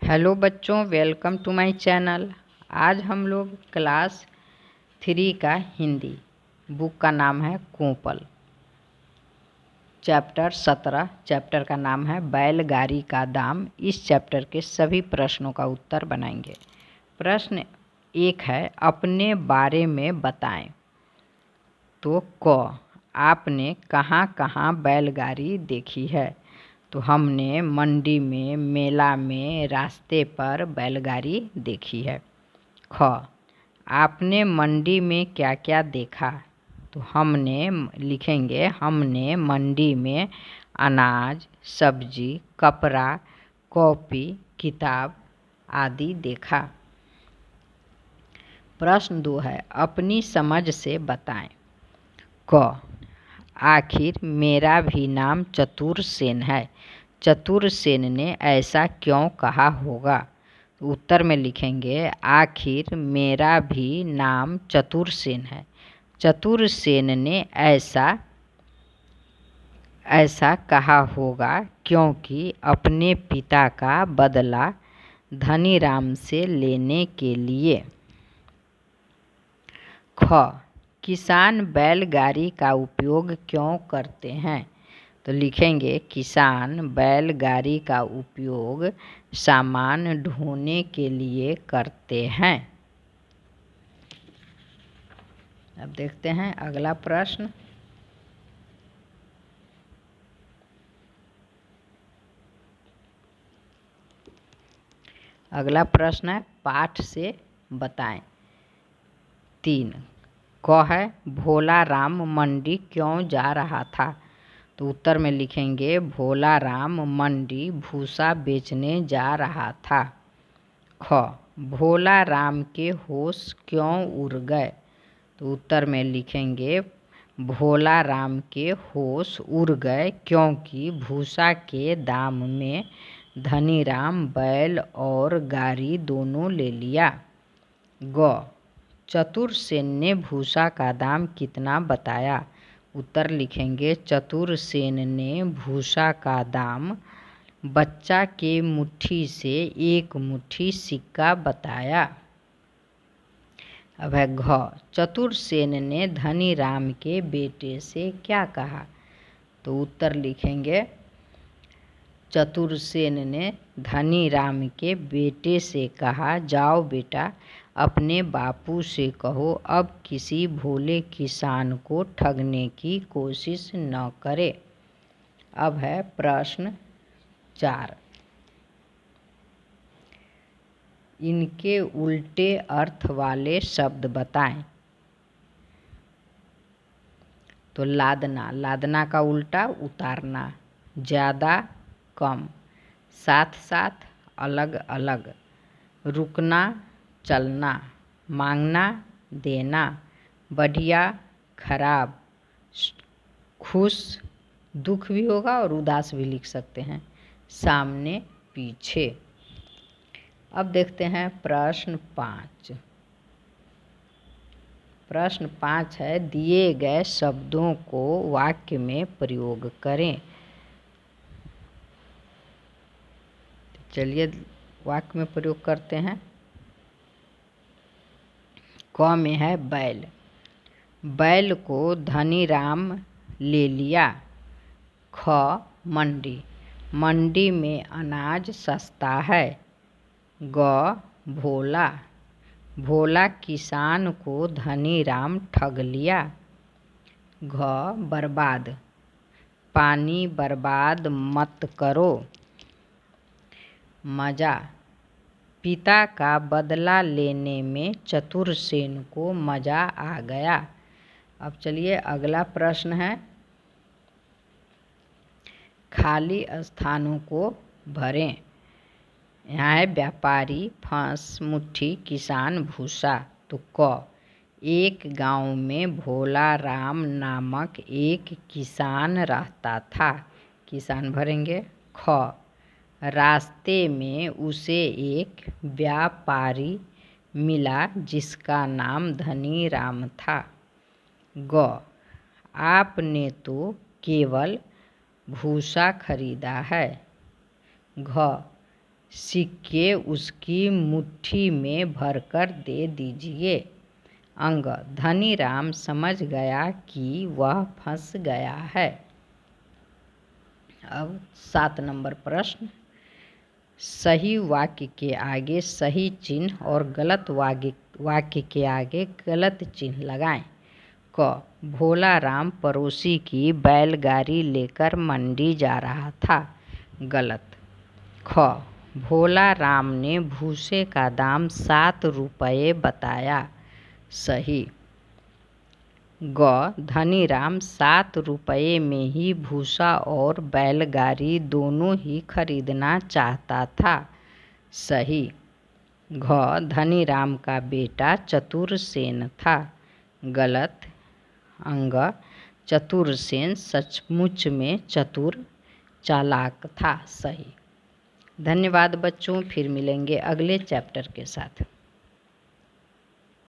Hello बच्चों, welcome to my channel. आज हम लोग क्लास 3 का हिंदी बुक का नाम है कोंपल। चैप्टर 17 चैप्टर का नाम है बैलगाड़ी का दाम। इस चैप्टर के सभी प्रश्नों का उत्तर बनाएंगे। प्रश्न 1 है, अपने बारे में बताएं। तो क, आपने कहाँ कहाँ बैलगाड़ी देखी है? तो हमने मंडी में, मेला में, रास्ते पर बैलगाड़ी देखी है। ख, आपने मंडी में क्या क्या देखा? तो हमने मंडी में अनाज, सब्जी, कपड़ा, कॉपी, किताब आदि देखा। प्रश्न 2 है, अपनी समझ से बताएं। क, आखिर मेरा भी नाम चतुरसेन है, चतुरसेन ने ऐसा क्यों कहा होगा? उत्तर में लिखेंगे, आखिर मेरा भी नाम चतुरसेन है, चतुरसेन ने ऐसा कहा होगा क्योंकि अपने पिता का बदला धनीराम से लेने के लिए। ख, किसान बैलगाड़ी का उपयोग क्यों करते हैं? तो लिखेंगे, किसान बैलगाड़ी का उपयोग सामान ढोने के लिए करते हैं। अब देखते हैं अगला प्रश्न। अगला प्रश्न है, पाठ से बताएं। 3 क है, भोला राम मंडी क्यों जा रहा था? तो उत्तर में लिखेंगे, भोला राम मंडी भूसा बेचने जा रहा था। ख, भोला राम के होश क्यों उड़ गए? तो उत्तर में लिखेंगे, भोला राम के होश उड़ गए क्योंकि भूसा के दाम में धनीराम बैल और गाड़ी दोनों ले लिया। ग, चतुरसेन ने भूसा का दाम कितना बताया? उत्तर लिखेंगे, चतुरसेन ने भूसा का दाम बच्चा के मुट्ठी से 1 मुट्ठी सिक्का बताया। अब है घ, चतुरसेन ने धनीराम के बेटे से क्या कहा? तो उत्तर लिखेंगे, चतुरसेन ने धनीराम के बेटे से कहा, जाओ बेटा, अपने बापू से कहो अब किसी भोले किसान को ठगने की कोशिश न करे। अब है प्रश्न 4, इनके उल्टे अर्थ वाले शब्द बताएं। तो लादना, लादना का उल्टा उतारना। ज़्यादा, कम, साथ साथ, अलग अलग। रुकना, चलना। मांगना, देना। बढ़िया, खराब। खुश, दुख भी होगा और उदास भी लिख सकते हैं। सामने, पीछे। अब देखते हैं प्रश्न 5। प्रश्न 5 है, दिए गए शब्दों को वाक्य में प्रयोग करें। चलिए वाक्य में प्रयोग करते हैं। क में है बैल, बैल को धनीराम ले लिया। ख, मंडी, मंडी में अनाज सस्ता है। ग, भोला, भोला किसान को धनीराम ठग लिया। घ, बर्बाद, पानी बर्बाद मत करो। मज़ा, पिता का बदला लेने में चतुरसेन को मज़ा आ गया। अब चलिए अगला प्रश्न है, खाली स्थानों को भरें। यहाँ है व्यापारी, फांस, मुट्ठी, किसान, भूसा। तो क, एक गांव में भोला राम नामक एक किसान रहता था। किसान भरेंगे। ख, रास्ते में उसे एक व्यापारी मिला जिसका नाम धनीराम था। ग, आपने तो केवल भूसा खरीदा है। घ, सिक्के उसकी मुट्ठी में भरकर दे दीजिए। अंग, धनीराम समझ गया कि वह फंस गया है। अब 7 नंबर प्रश्न, सही वाक्य के आगे सही चिन्ह और गलत वाक्य के आगे गलत चिन्ह लगाएं। क, भोला राम पड़ोसी की बैलगाड़ी लेकर मंडी जा रहा था। गलत। ख, भोला राम ने भूसे का दाम 7 रुपये बताया। सही। ग, धनीराम 7 रुपये में ही भूसा और बैलगाड़ी दोनों ही खरीदना चाहता था। सही। घ, धनीराम का बेटा चतुरसेन था। गलत। अंग, चतुरसेन सचमुच में चतुर चालाक था। सही। धन्यवाद बच्चों, फिर मिलेंगे अगले चैप्टर के साथ।